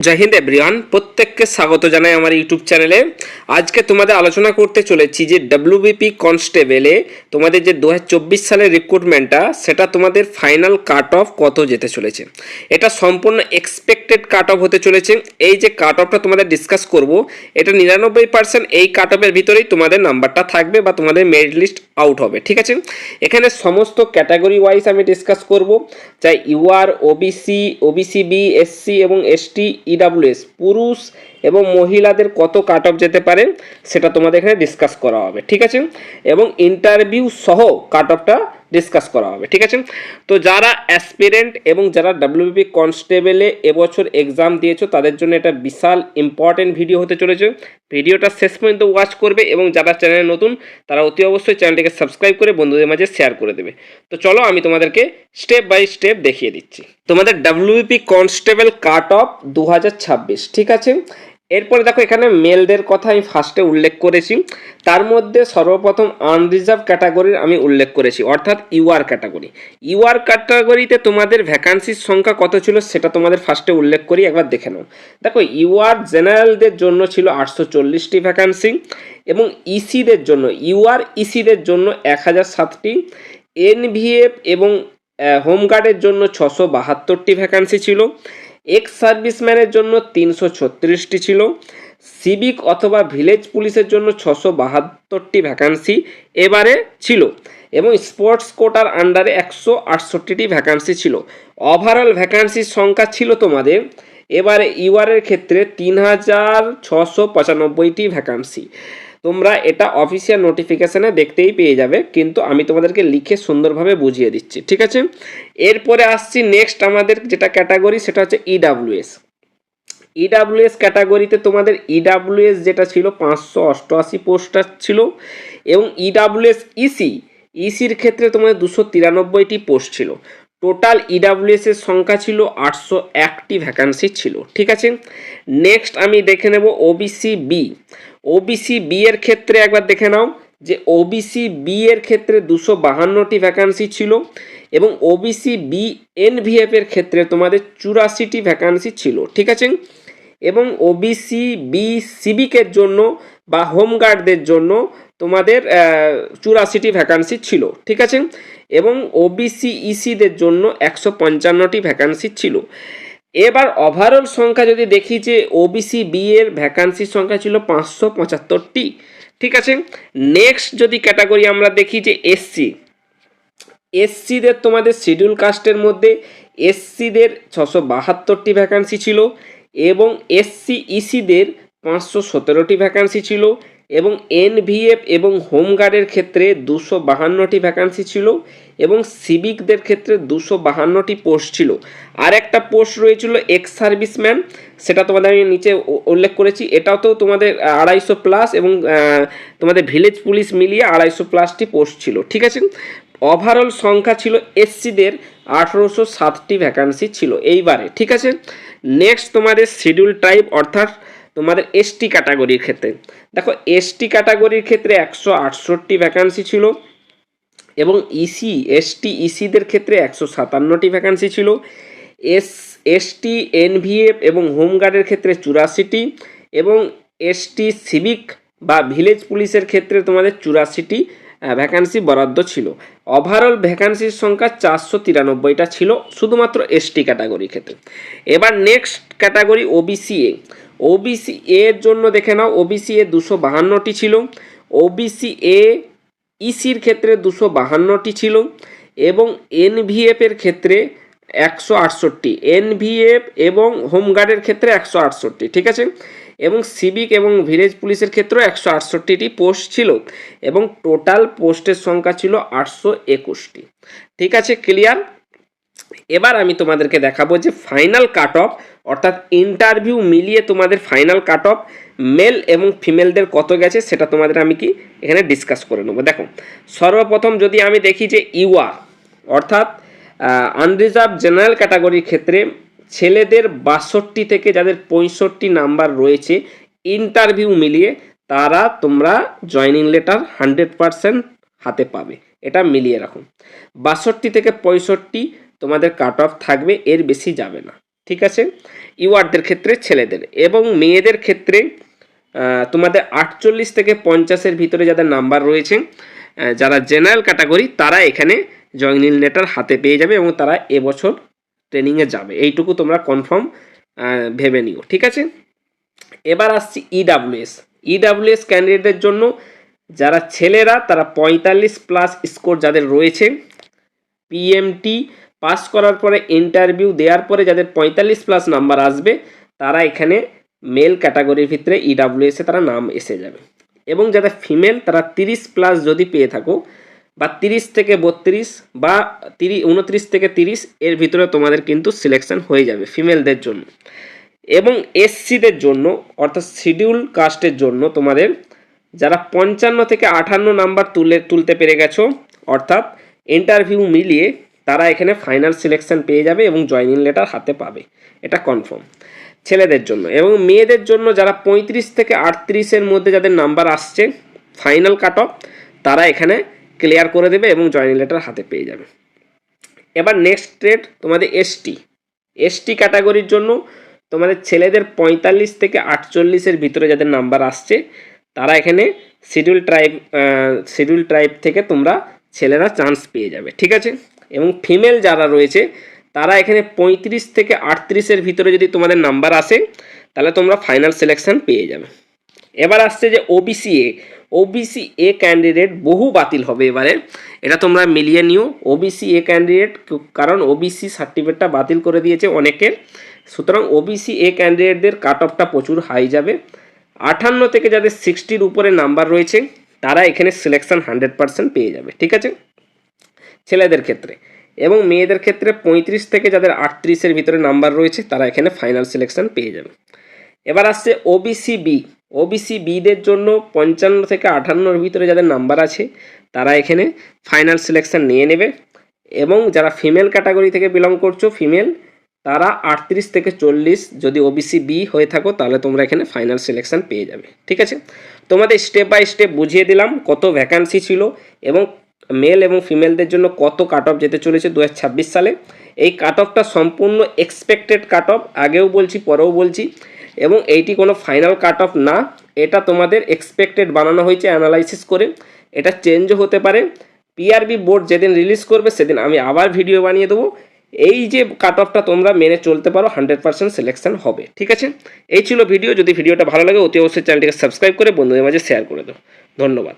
জয় Hind everyone, প্রত্যেককে স্বাগত জানাই আমার ইউটিউব চ্যানেলে। আজকে তোমাদের আলোচনা করতে চলেছি যে ডব্লিউবিপি কনস্টেবলে তোমাদের যে 2024 সালের রিক্রুটমেন্টটা, সেটা তোমাদের ফাইনাল কাট অফ কত যেতে চলেছে। এটা সম্পূর্ণ এক্সপেক্টেড কাট অফ হতে চলেছে। এই যে কাট অফটা তোমাদের ডিসকাস করব, এটা 99% এই কাট অফের ভিতরেই তোমাদের নাম্বারটা থাকবে বা তোমাদের মেরিট লিস্ট আউট হবে। ঠিক আছে, এখানে সমস্ত ক্যাটাগরি ওয়াইজ আমি ডিসকাস করব, চাই UR, OBC, OBC B, SC এবং এসটি, ইডাব্লিউএস, পুরুষ এবং মহিলাদের কত কাট অফ যেতে পারে সেটা তোমাদের এখানে ডিসকাস করা হবে। ঠিক আছে, এবং ইন্টারভিউ সহ কাট অফটা ডিসকাস করা হবে। ঠিক আছে, তো যারা অ্যাসপিরেন্ট এবং যারা ডব্লিউবিপি কনস্টেবলে এবছর এক্সাম দিয়েছো তাদের জন্য এটা বিশাল ইম্পর্টেন্ট ভিডিও হতে চলেছে। ভিডিওটা শেষ পর্যন্ত ওয়াচ করবে এবং যারা চ্যানেলে নতুন তারা অতি অবশ্যই চ্যানেলটিকে সাবস্ক্রাইব করে বন্ধুদের মাঝে শেয়ার করে দেবে। তো চলো আমি তোমাদেরকে স্টেপ বাই স্টেপ দেখিয়ে দিচ্ছি তোমাদের ডব্লিউবিপি কনস্টেবল কাট অফ 2026। ঠিক আছে, এরপরে দেখো এখানে মেলদের কথা আমি ফার্স্টে উল্লেখ করেছি। তার মধ্যে সর্বপ্রথম আনরিজার্ভ ক্যাটাগরির আমি উল্লেখ করেছি, অর্থাৎ ইউআর ক্যাটাগরি। ইউআর ক্যাটাগরিতে তোমাদের ভ্যাকান্সির সংখ্যা কত ছিল সেটা তোমাদের ফার্স্টে উল্লেখ করি, একবার দেখে নাও। দেখো ইউআর জেনারেলদের জন্য ছিল 840টি ভ্যাকান্সি এবং ইসিদের জন্য, ইউআর ইসিদের জন্য 1007টি, এনভিএফ এবং হোমগার্ডের জন্য 672টি ভ্যাকান্সি ছিল, এক্স সার্ভিসম্যানের জন্য 336টি ছিল, সিভিক অথবা ভিলেজ পুলিশের জন্য 672টি ভ্যাকান্সি এবারে ছিল এবং স্পোর্টস কোটার আন্ডারে 168টি ভ্যাকান্সি ছিল। ওভারঅল ভ্যাকান্সির সংখ্যা ছিল তোমাদের এবারে ইউআরের ক্ষেত্রে 3695টি ভ্যাকান্সি। তোমরা এটা অফিসিয়াল নোটিফিকেশানে দেখতেই পেয়ে যাবে, কিন্তু আমি তোমাদেরকে লিখে সুন্দরভাবে বুঝিয়ে দিচ্ছি। ঠিক আছে, এরপরে আসছি নেক্সট আমাদের যেটা ক্যাটাগরি, সেটা হচ্ছে ইডাব্লিউএস। ইডাব্লিউএস ক্যাটাগরিতে তোমাদের ইডাব্লিউএস যেটা ছিল 588 পোস্টার ছিল এবং ইডাব্লিউএস ইসির ক্ষেত্রে তোমাদের 293টি পোস্ট ছিল। টোটাল ইডাব্লিউএস এর সংখ্যা ছিল 801টি ভ্যাকান্সি ছিল। ঠিক আছে, নেক্সট আমি দেখে নেব ওবিসি বি। ওবিসি বি এর ক্ষেত্রে একবার দেখে নাও যে ওবিসি বি এর ক্ষেত্রে 252টি ভ্যাকান্সি ছিল এবং ওবিসি বি এনভিএফ এর ক্ষেত্রে তোমাদের 84টি ভ্যাকান্সি ছিল। ঠিক আছে, এবং ওবিসি বি সিভিকের জন্য বা হোমগার্ডদের জন্য তোমাদের 84টি ভ্যাকান্সি ছিল। ঠিক আছে, এবং ওবিসি ইসিদের জন্য 155টি ভ্যাকান্সি ছিল। এবার ওভারঅল সংখ্যা যদি দেখি যে ওবিসি বি এর ভ্যাকান্সির সংখ্যা ছিল 575টি। ঠিক আছে, নেক্সট যদি ক্যাটাগরি আমরা দেখি যে এসসিদের তোমাদের শিডিউল কাস্টের মধ্যে এসসিদের 672টি ভ্যাকান্সি ছিল এবং এসসি ইসিদের 517টি ভ্যাকান্সি ছিল এবং এনভিএফ এবং হোমগার্ডের ক্ষেত্রে 252টি ভ্যাকান্সি ছিল এবং সিভিকদের ক্ষেত্রে 252টি পোস্ট ছিল। আর একটা পোস্ট রয়েছিল এক্স সার্ভিসম্যান, সেটা তোমাদের আমি নিচে উল্লেখ করেছি। এটাও তো তোমাদের 250 প্লাস এবং তোমাদের ভিলেজ পুলিশ মিলিয়ে 250 প্লাসটি পোস্ট ছিল। ঠিক আছে, ওভারঅল সংখ্যা ছিল এসসিদের 1807টি ভ্যাকান্সি ছিল এইবারে। ঠিক আছে, নেক্সট তোমাদের শিডিউল ট্রাইব অর্থাৎ তোমাদের এসটি ক্যাটাগরির ক্ষেত্রে দেখো এসটি ক্যাটাগরির ক্ষেত্রে 168টি ভ্যাকান্সি ছিল এবং এসটিদের ক্ষেত্রে 157টি ভ্যাকান্সি ছিল। এসটি এনভিএফ এবং হোমগার্ডের ক্ষেত্রে 84টি এবং এসটি সিভিক বা ভিলেজ পুলিশের ক্ষেত্রে তোমাদের 84টি ভ্যাকান্সি বরাদ্দ ছিল। ওভারঅল ভ্যাকান্সির সংখ্যা 493টা ছিল শুধুমাত্র এসটি ক্যাটাগরির ক্ষেত্রে। এবার নেক্সট ক্যাটাগরি ওবিসি এর জন্য দেখে নাও, ওবিসি এ 252টি ছিল, ওবিসি এ ইসির ক্ষেত্রে 252টি ছিল এবং এনভিএফ এর ক্ষেত্রে 168, এনভিএফ এবং হোমগার্ডের ক্ষেত্রে 168। ঠিক আছে, এবং সিভিক এবং ভিলেজ পুলিশের ক্ষেত্রেও 168টি পোস্ট ছিল এবং টোটাল পোস্টের সংখ্যা ছিল 821টি। ঠিক আছে, ক্লিয়ার। এবার আমি তোমাদেরকে দেখাবো যে ফাইনাল কাট অফ অর্থাৎ ইন্টারভিউ মিলিয়ে তোমাদের ফাইনাল কাট অফ মেল এবং ফিমেলদের কত গেছে সেটা তোমাদের আমি কি এখানে ডিসকাস করে নেবো। দেখো সর্বপ্রথম যদি আমি দেখি যে ইউআর অর্থাৎ আনরিজার্ভ জেনারেল ক্যাটাগরির ক্ষেত্রে ছেলেদের 62 থেকে যাদের 65 নাম্বার রয়েছে ইন্টারভিউ মিলিয়ে তারা তোমরা জয়নিং লেটার 100% হাতে পাবে, এটা মিলিয়ে রাখুন। 62 থেকে 65 তোমাদের কাট অফ থাকবে, এর বেশি যাবে না। ঠিক আছে, ইউআরদের ক্ষেত্রে ছেলেদের। এবং মেয়েদের ক্ষেত্রে তোমাদের 48 থেকে 50-এর ভিতরে যাদের নাম্বার রয়েছে, যারা জেনারেল ক্যাটাগরি, তারা এখানে জয়নিং লেটার হাতে পেয়ে যাবে এবং তারা এবছর ট্রেনিংয়ে যাবে, এইটুকু তোমরা কনফার্ম ভেবে নিও। ঠিক আছে, এবার আসছি ইডাব্লিউএস ক্যান্ডিডেটদের জন্য। যারা ছেলেরা তারা 45+ স্কোর যাদের রয়েছে, পিএমটি পাস করার পরে ইন্টারভিউ দেওয়ার পরে যাদের 45+ নাম্বার আসবে, তারা এখানে মেল ক্যাটাগরির ভিতরে ইডাব্লিউএসে তারা নাম এসে যাবে। এবং যাদের ফিমেল তারা 30+ যদি পেয়ে থাকো, বা 30 থেকে 32 বা 29 থেকে 30 এর ভিতরে তোমাদের কিন্তু সিলেকশন হয়ে যাবে ফিমেলদের জন্য। এবং এসসিদের জন্য অর্থাৎ শিডিউল কাস্টের জন্য তোমাদের যারা 55 থেকে 58 নাম্বার তুলতে পেরে গেছো, অর্থাৎ ইন্টারভিউ মিলিয়ে, তারা এখানে ফাইনাল সিলেকশন পেয়ে যাবে এবং জয়নিং লেটার হাতে পাবে, এটা কনফার্ম ছেলেদের জন্য। এবং মেয়েদের জন্য যারা 35 থেকে 38-এর মধ্যে যাদের নাম্বার আসছে ফাইনাল কাট অফ, তারা এখানে ক্লিয়ার করে দেবে এবং জয়নিং লেটার হাতে পেয়ে যাবে। এবার নেক্সট রেট তোমাদের এসটি ক্যাটাগরির জন্য তোমাদের ছেলেদের 45 থেকে 48-এর ভিতরে যাদের নাম্বার আসছে, তারা এখানে শিডিউল ট্রাইব থেকে তোমরা ছেলেরা চান্স পেয়ে যাবে। ঠিক আছে, এবং ফিমেল যারা রয়েছে তারা এখানে 35 থেকে 38-এর ভিতরে যদি তোমাদের নাম্বার আসে, তাহলে তোমরা ফাইনাল সিলেকশন পেয়ে যাবে। এবার আসছে যে ওবিসি এ ক্যান্ডিডেট বহু বাতিল হবে এবারে, এটা তোমরা মিলিয়ে নিও। ওবিসি এ ক্যান্ডিডেট, কারণ ওবিসি সার্টিফিকেটটা বাতিল করে দিয়েছে অনেকের, সুতরাং ওবিসি এ ক্যান্ডিডেটদের কাট অফটা প্রচুর হাই যাবে। 58 থেকে যাদের 60-র উপরে নাম্বার রয়েছে, তারা এখানে সিলেকশন 100% পেয়ে যাবে। ঠিক আছে, ছেলেদের ক্ষেত্রে। এবং মেয়েদের ক্ষেত্রে 35 থেকে যাদের 38-এর ভিতরে নাম্বার রয়েছে, তারা এখানে ফাইনাল সিলেকশন পেয়ে যাবে। এবার আসছে ওবিসি বিদের জন্য 55 থেকে 58-এর ভিতরে যাদের নাম্বার আছে, তারা এখানে ফাইনাল সিলেকশন নিয়ে নেবে। এবং যারা ফিমেল ক্যাটাগরি থেকে বিলং করছো, ফিমেল, তারা 38 থেকে 40 যদি ওবিসি বি হয়ে থাকো, তাহলে তোমরা এখানে ফাইনাল সিলেকশন পেয়ে যাবে। ঠিক আছে, তোমাদের স্টেপ বাই স্টেপ বুঝিয়ে দিলাম কত ভ্যাকান্সি ছিল এবং মেল এবং ফিমেলদের জন্য কত কাট অফ যেতে চলেছে 2026 সালে। এই কাট অফটা সম্পূর্ণ এক্সপেক্টেড কাট অফ, আগেও বলছি পরেও বলছি, এবং এইটি কোনো ফাইনাল কাট অফ না, এটা তোমাদের এক্সপেক্টেড বানানো হয়েছে অ্যানালাইসিস করে, এটা চেঞ্জও হতে পারে। পিআরবি বোর্ড যেদিন রিলিজ করবে সেদিন আমি আবার ভিডিও বানিয়ে দেবো। এই যে কাট অফটা তোমরা মেনে চলতে পারো, 100% সিলেকশন হবে। ঠিক আছে, এই ছিল ভিডিও। যদি ভিডিওটা ভালো লাগে অতি অবশ্যই চ্যানেলটিকে সাবস্ক্রাইব করে বন্ধুদের মাঝে শেয়ার করে দাও। ধন্যবাদ।